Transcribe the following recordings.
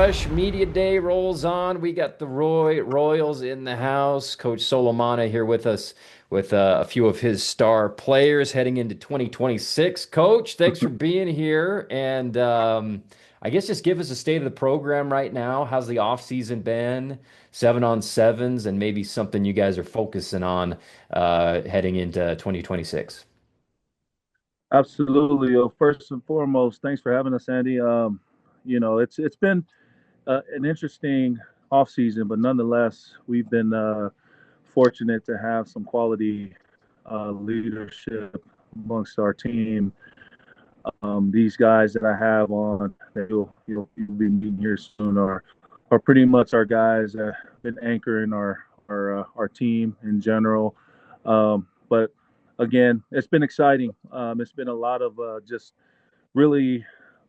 Rush Media Day rolls on. We got the Royals in the house. Coach Solomana here with us with a few of his star players heading into 2026. Coach, thanks for being here. And I guess just give us a state of the program right now. How's the off season been? 7-on-7s, and maybe something you guys are focusing on heading into 2026. Absolutely. First and foremost, thanks for having us, Andy. It's been an interesting off season, but nonetheless, we've been fortunate to have some quality leadership amongst our team. These guys that I have on that you'll be meeting here soon are pretty much our guys that have been anchoring our team in general. But again, it's been exciting. It's been a lot of just really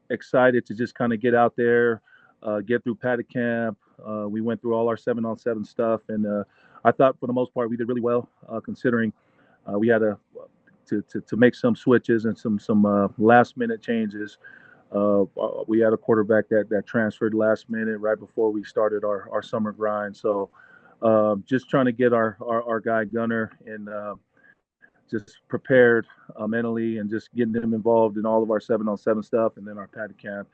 excited to just kind of get out there, get through paddock camp. We went through all our 7-on-7 stuff, and I thought for the most part we did really well, considering we had to make some switches and some last minute changes. We had a quarterback that transferred last minute right before we started our summer grind. So just trying to get our guy Gunner and just prepared mentally and just getting them involved in all of our 7-on-7 stuff, and then our paddock camp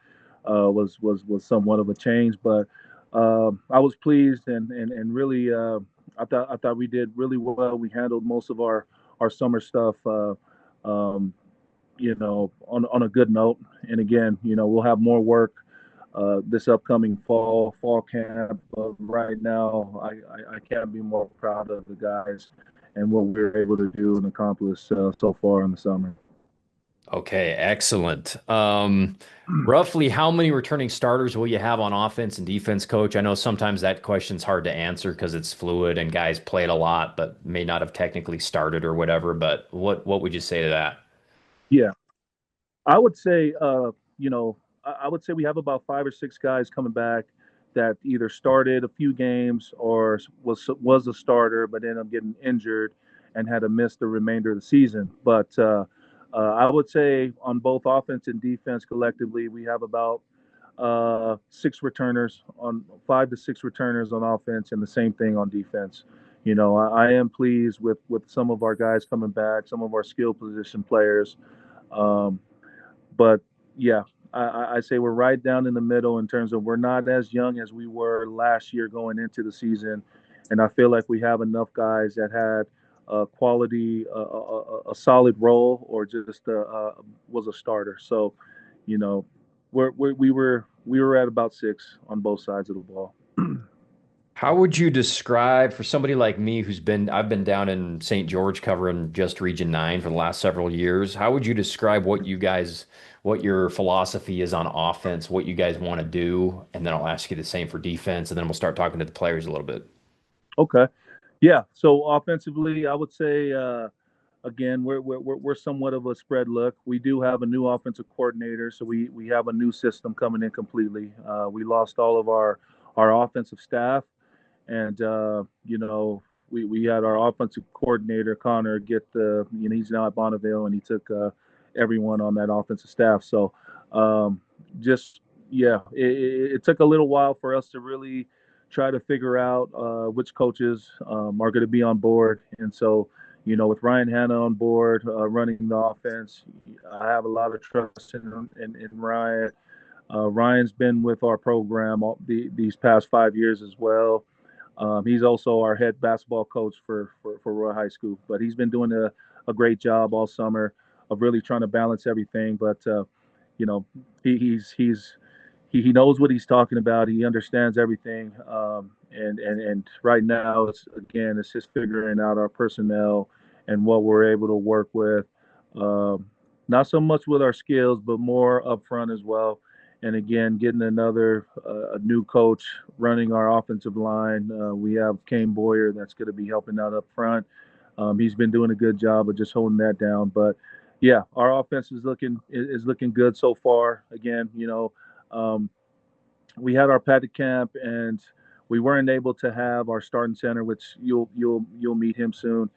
was somewhat of a change, but I was pleased and really I thought we did really well. We handled most of our summer stuff, on a good note. And again, we'll have more work this upcoming fall camp. But right now, I can't be more proud of the guys and what we were able to do and accomplish so far in the summer. Okay, excellent. Roughly how many returning starters will you have on offense and defense, coach? I know sometimes that question's hard to answer because it's fluid and guys played a lot but may not have technically started or whatever, but what would you say to that? Yeah, I would say, I would say we have about 5 or 6 guys coming back that either started a few games or was a starter, but ended up getting injured and had to miss the remainder of the season. But I would say on both offense and defense collectively, we have about 6 returners on 5 to 6 returners on offense, and the same thing on defense. I am pleased with some of our guys coming back, some of our skill position players. Um, but yeah, I say we're right down in the middle in terms of we're not as young as we were last year going into the season, and I feel like we have enough guys that had quality, a solid role, or just was a starter. So, you know, we were at about 6 on both sides of the ball. How would you describe for somebody like me I've been down in St. George covering just Region 9 for the last several years. How would you describe what your philosophy is on offense, what you guys want to do? And then I'll ask you the same for defense, and then we'll start talking to the players a little bit. Okay, yeah. So offensively, I would say again we're somewhat of a spread look. We do have a new offensive coordinator, so we have a new system coming in completely. We lost all of our offensive staff, and we had our offensive coordinator Connor get he's now at Bonneville, and he took everyone on that offensive staff. So just yeah, it took a little while for us to really try to figure out which coaches are going to be on board. And so with Ryan Hanna on board running the offense, I have a lot of trust in Ryan. Ryan's been with our program these past 5 years as well. He's also our head basketball coach for Roy High School, but he's been doing a great job all summer of really trying to balance everything. But you know, he knows what he's talking about. He understands everything. And right now it's just figuring out our personnel and what we're able to work with. Not so much with our skills, but more upfront as well. And again, getting another a new coach running our offensive line. We have Kane Boyer that's going to be helping out up front. He's been doing a good job of just holding that down. But yeah, our offense is looking good so far. Again, um, we had our paddock camp, and we weren't able to have our starting center, which you'll meet him soon.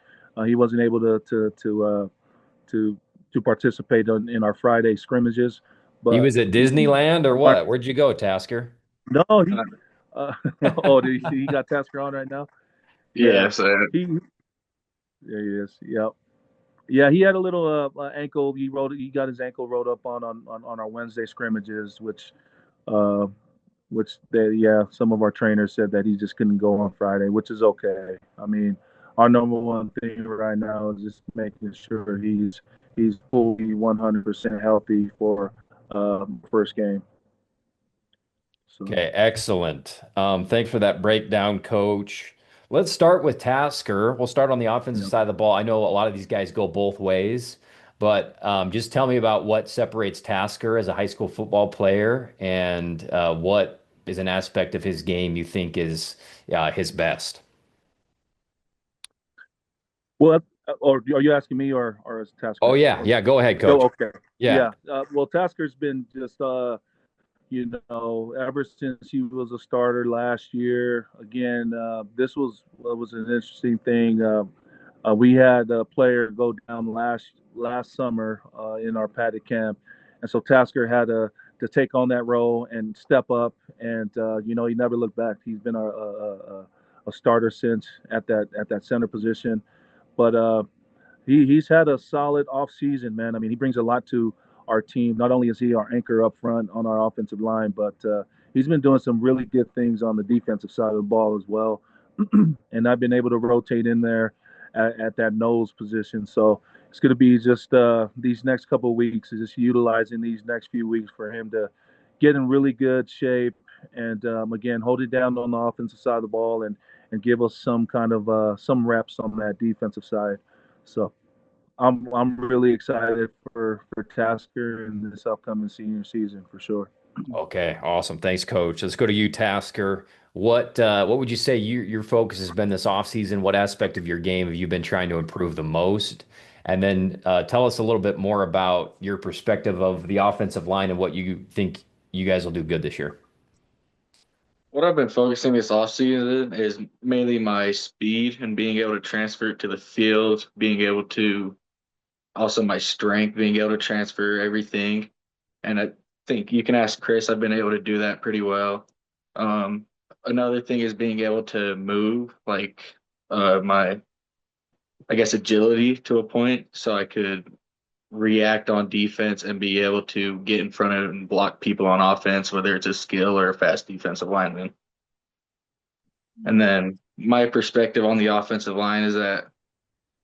He wasn't able to participate in our Friday scrimmages, He but was at Disneyland or what? Where'd you go, Tasker? No, he. Uh, Uh, oh, he got Tasker on right now? Yeah, yeah, so he. There he is. Yep. Yeah, he had a little ankle. He got his ankle rolled up on our Wednesday scrimmages, uh, which some of our trainers said that he just couldn't go on Friday, which is okay. I mean, our number one thing right now is just making sure he's fully 100% healthy for first game. So, Okay, excellent. Thanks for that breakdown, Coach. Let's start with Tasker. We'll start on the offensive yeah. side of the ball. I know a lot of these guys go both ways, but just tell me about what separates Tasker as a high school football player and what is an aspect of his game you think is his best. Well, or are you asking me or is Oh Tasker? yeah, Or yeah. Go ahead, go Coach. okay. Yeah. Yeah. Well, Tasker's been just ever since he was a starter last year. Again, this was an interesting thing. We had a player go down last summer in our padded camp, and so Tasker had to take on that role and step up. And he never looked back. He's been a starter since at that center position. But he's had a solid off season, man. I mean, he brings a lot to our team. Not only is he our anchor up front on our offensive line, but he's been doing some really good things on the defensive side of the ball as well. And I've been able to rotate in there at that nose position. So it's going to be just these next couple of weeks, is just utilizing these next few weeks for him to get in really good shape and again hold it down on the offensive side of the ball and give us some kind of some reps on that defensive side. So I'm really excited for Tasker in this upcoming senior season for sure. Okay, awesome. Thanks, Coach. Let's go to you, Tasker. What would you say your focus has been this offseason? What aspect of your game have you been trying to improve the most? And then tell us a little bit more about your perspective of the offensive line and what you think you guys will do good this year. what I've been focusing this off season is mainly my speed and being able to transfer it to the field, being able to also my strength, being able to transfer everything. And I think you can ask Chris, I've been able to do that pretty well. Um, Another thing is being able to move, like my, I guess, agility to a point, so I could react on defense and be able to get in front of and block people on offense, whether it's a skill or a fast defensive lineman. And then my perspective on the offensive line is that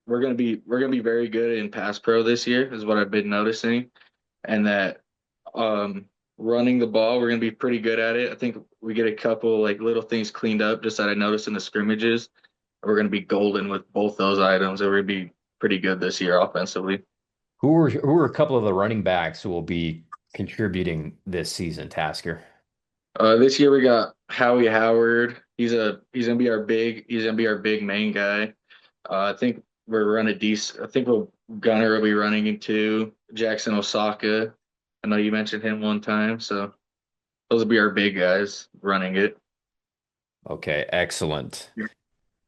we're gonna be very good in pass pro this year, is what I've been noticing, and that um, running the ball we're gonna be pretty good at it. I think we get a couple like little things cleaned up just that I noticed in the scrimmages. We're gonna be golden with both those items, and we're gonna be pretty good this year offensively. Who are a couple of the running backs who will be contributing this season, Tasker? This year we got Howie Howard. He's gonna be our big main guy. I think we're running decent. I think Gunner will be running into Jackson Osaka. I know you mentioned him one time, so those will be our big guys running it. Okay, excellent.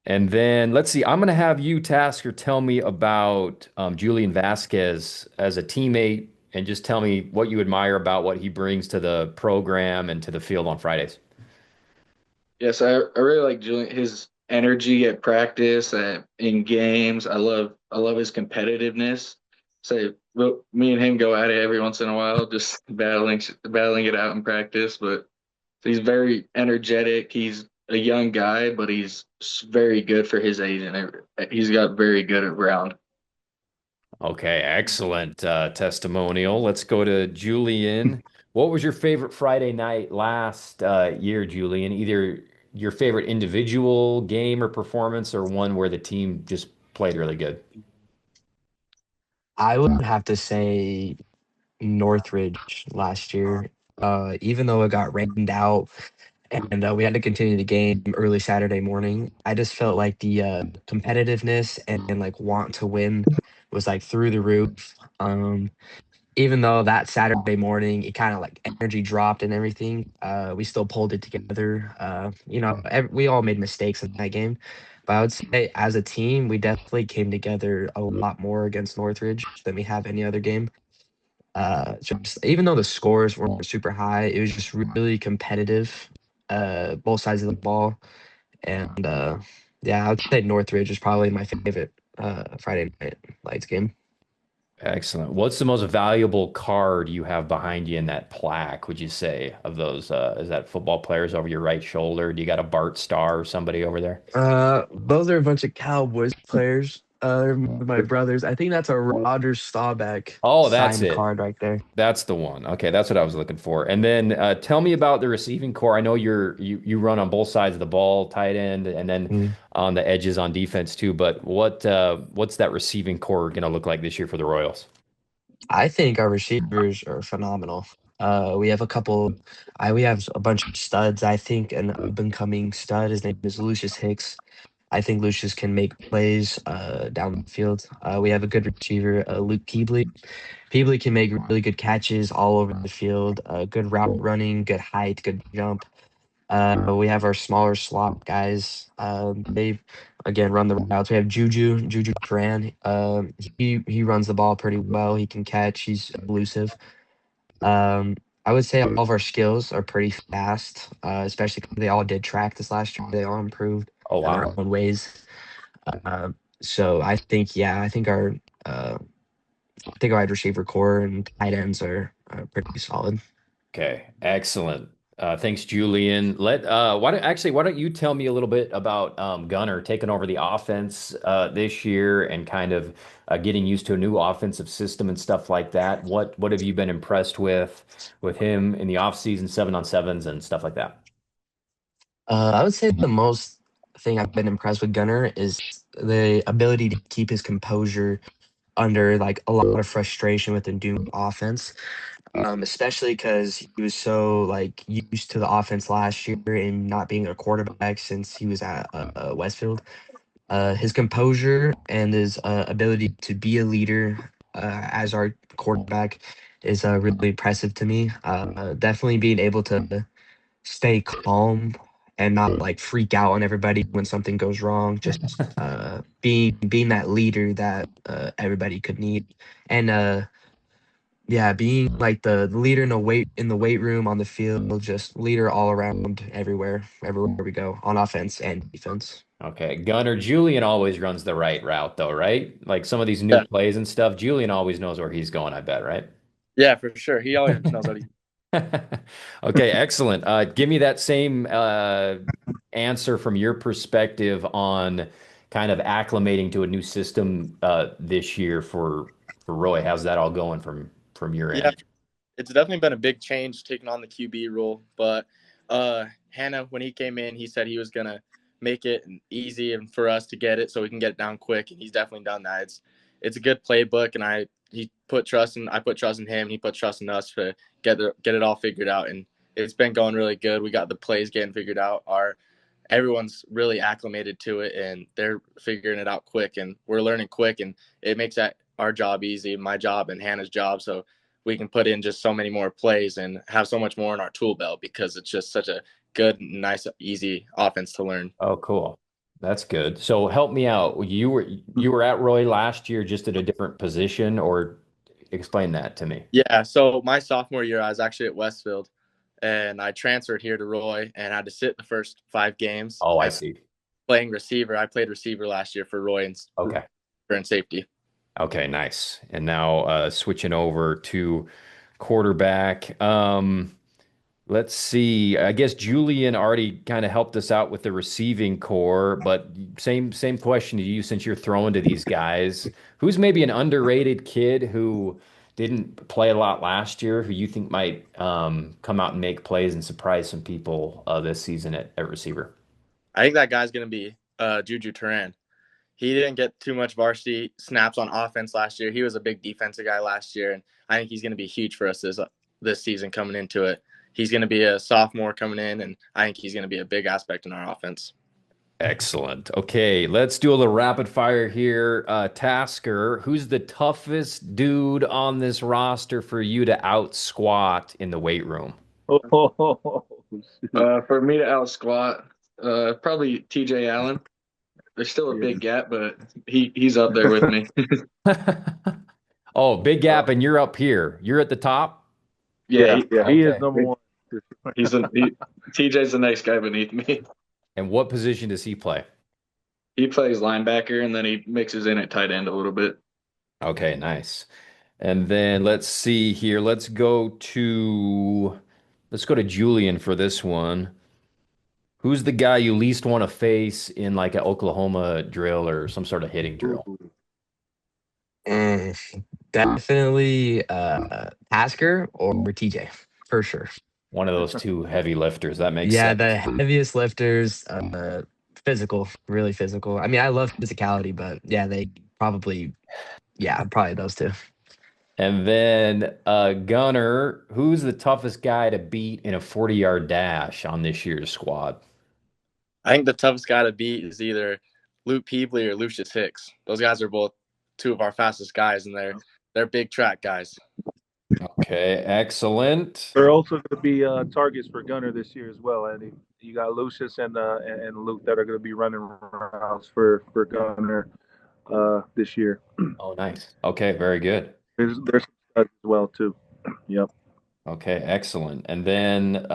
And then let's see, I'm going to have you, Tasker, tell me about Julian Vasquez as a teammate and just tell me what you admire about what he brings to the program and to the field on Fridays. Yes, I really like Julian, his energy at practice, in games. I love his competitiveness. So me and him go at it every once in a while, just battling it out in practice. But he's very energetic. He's a young guy, but he's very good for his age, and he's got very good at ground. Okay, excellent testimonial. Let's go to Julian. What was your favorite Friday night last year, Julian? Either your favorite individual game or performance or one where the team just played really good? I would have to say Northridge last year. Even though it got rained out and we had to continue the game early Saturday morning, I just felt like the competitiveness and like want to win was like through the roof. Even though that Saturday morning it kind of like energy dropped and everything, we still pulled it together. We all made mistakes in that game, but I would say as a team, we definitely came together a lot more against Northridge than we have any other game. Just even though the scores weren't super high, it was just really competitive. both sides of the ball. And yeah, I would say Northridge is probably my favorite Friday night lights game. Excellent. What's the most valuable card you have behind you in that plaque, would you say, of those? Is that football players over your right shoulder? Do you got a Bart Starr or somebody over there? Those are a bunch of Cowboys players. My brothers. I think that's a Roger Staubach Oh, that's signed it. card right there. That's the one. Okay, that's what I was looking for. And then tell me about the receiving core. I know you run on both sides of the ball, tight end, and then Mm. on the edges on defense too. But what's that receiving core going to look like this year for the Royals? I think our receivers are phenomenal. We have a couple. We have a bunch of studs. I think an up and coming stud. His name is Lucius Hicks. I think Lucius can make plays down the field. We have a good receiver, Luke Peebly. Peebly can make really good catches all over the field. Good route running, good height, good jump. We have our smaller slot guys. They again run the routes. We have Juju Duran. He runs the ball pretty well. He can catch. He's elusive. Um, I would say all of our skills are pretty fast, especially 'cause they all did track this last year. They all improved Oh in their wow. own ways. So I think, yeah, uh, I think our wide receiver core and tight ends are pretty solid. Okay, excellent. Thanks, Julian. Why don't you tell me a little bit about Gunner taking over the offense this year and kind of getting used to a new offensive system and stuff like that. What have you been impressed with him in the offseason, 7-on-7s and stuff like that? I would say the most thing I've been impressed with Gunner is the ability to keep his composure under like a lot of frustration with the Doom offense. Especially because he was so like used to the offense last year and not being a quarterback since he was at Westfield. His composure and his ability to be a leader as our quarterback is really impressive to me. Definitely being able to stay calm and not like freak out on everybody when something goes wrong. Just being that leader that everybody could need, and yeah, being like the leader in the weight room, on the field, just leader all around everywhere we go on offense and defense. Okay, Gunner, Julian always runs the right route though, right? Like some of these new Yeah, plays and stuff, Julian always knows where he's going, I bet, right? yeah, for sure. He always knows what he. Okay, excellent. Give me that same answer from your perspective on kind of acclimating to a new system this year for Roy. How's that all going from your Yeah, end? it's definitely been a big change taking on the QB role. But Hannah, when he came in, he said he was gonna make it easy and for us to get it so we can get it down quick, and he's definitely done that. It's a good playbook, and I put trust in him. He put trust in us to get it all figured out, and it's been going really good. We got the plays getting figured out. Everyone's really acclimated to it, and they're figuring it out quick, and we're learning quick, and it makes that our job easy, my job and Hannah's job. So we can put in just so many more plays and have so much more in our tool belt because it's just such a good, nice, easy offense to learn. Oh, cool. That's good. So help me out. You were at Roy last year, just at a different position, or explain that to me. Yeah. So my sophomore year, I was actually at Westfield, and I transferred here to Roy, and I had to sit the first 5 games. Oh, I And see. playing receiver, I played receiver last year for Roy Okay. and safety. Okay, nice. And now switching over to quarterback. Let's see. I guess Julian already kind of helped us out with the receiving core, but same question to you since you're throwing to these guys. Who's maybe an underrated kid who didn't play a lot last year, who you think might come out and make plays and surprise some people this season at receiver? I think that guy's going to be Juju Turan. He didn't get too much varsity snaps on offense last year. He was a big defensive guy last year, and I think he's going to be huge for us this season coming into it. He's going to be a sophomore coming in, and I think he's going to be a big aspect in our offense. Excellent. Okay, let's do a little rapid fire here. Tasker, who's the toughest dude on this roster for you to out squat in the weight room? Oh, For me to out squat, probably TJ Allen. There's still a big gap, but he's up there with me. Oh, big gap, and you're up here. You're at the top? Yeah, yeah, he is Okay. number one. TJ's the next guy beneath me. And what position does he play? He plays linebacker and then he mixes in at tight end a little bit. Okay, nice. And then let's see here. Let's go to Julian for this one. Who's the guy you least want to face in like an Oklahoma drill or some sort of hitting drill? Definitely Tasker or TJ for sure. One of those two heavy lifters. That makes Yeah, sense. the heaviest lifters, physical, really physical. I mean, I love physicality, but yeah, probably those two. And then Gunner, who's the toughest guy to beat in a 40-yard dash on this year's squad? I think the toughest guy to beat is either Luke Peebley or Lucius Hicks. Those guys are both two of our fastest guys, and they're big track guys. Okay, excellent. They're also going to be targets for Gunner this year as well, Andy. You got Lucius and Luke that are going to be running routes for Gunner this year. Oh, nice. Okay, very good. There's some studs as well too. Yep. Okay, excellent. And then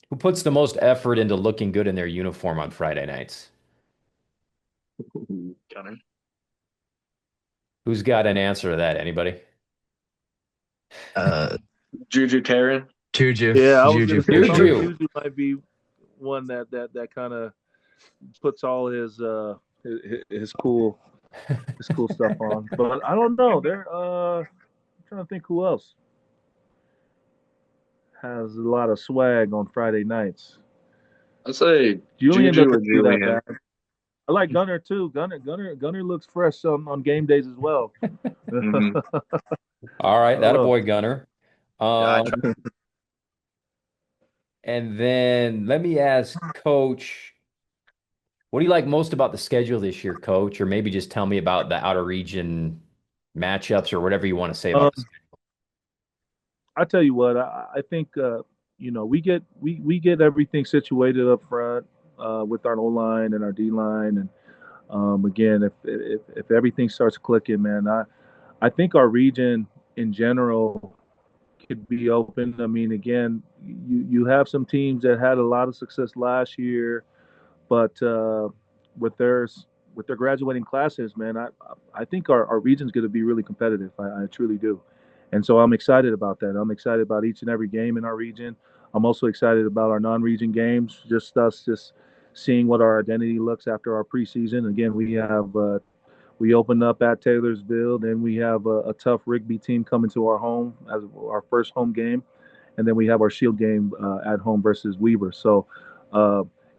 who puts the most effort into looking good in their uniform on Friday nights? Gunner. Who's got an answer to that? Anybody? Juju Taryn. Juju. Yeah, I was Juju. gonna say Juju. Juju might be one that kind of puts all his cool stuff on. But I don't know. I'm trying to think who else has a lot of swag on Friday nights. I'd say Julian Juju or doesn't do that Julian. bad. I like Gunner too. Gunner looks fresh on game days as well. Mhm. All right, that a Oh. boy, Gunner. I And then let me ask Coach, what do you like most about the schedule this year, Coach? Or maybe just tell me about the outer region matchups or whatever you want to say about the schedule. I tell you what, I think we get everything situated up front with our O line and our D line, and again, if everything starts clicking, man, I think our region in general could be open. I mean, again, you have some teams that had a lot of success last year, but with their graduating classes, man, I think our region's going to be really competitive. I truly do. And so I'm excited about that. I'm excited about each and every game in our region. I'm also excited about our non-region games, just seeing what our identity looks after our preseason. Again, we open up at Taylorsville, then we have a tough Rigby team coming to our home as our first home game, and then we have our Shield game at home versus Weaver. So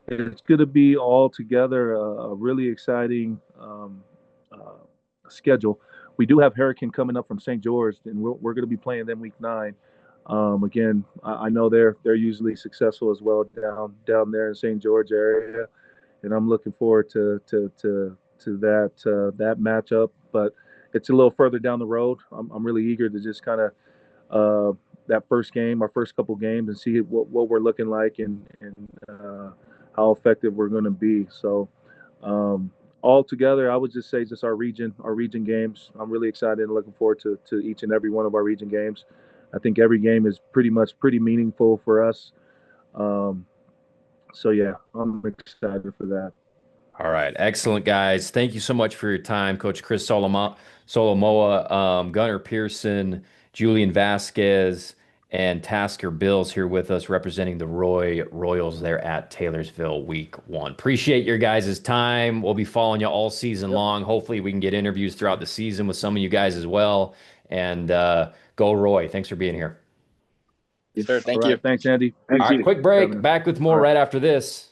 it's going to be all together a really exciting schedule. We do have Hurricane coming up from St. George, and we're going to be playing them week 9. Again, I know they're usually successful as well down there in St. George area, and I'm looking forward to that matchup. But it's a little further down the road. I'm really eager to just kind of that first game, our first couple games, and see what we're looking like and how effective we're going to be. So. All together, I would just say just our region games. I'm really excited and looking forward to each and every one of our region games. I think every game is pretty meaningful for us. So yeah, I'm excited for that. All right, excellent, guys. Thank you so much for your time, Coach Chris Solomoa, Gunnar Pearson, Julian Vasquez, and Tasker Bills here with us representing the Royals there at Taylorsville week 1. Appreciate your guys' time. We'll be following you all season long. Hopefully we can get interviews throughout the season with some of you guys as well. And go Roy. Thanks for being here. Sure, thank you. Thanks, Andy. All right, quick break. Back with more right after this.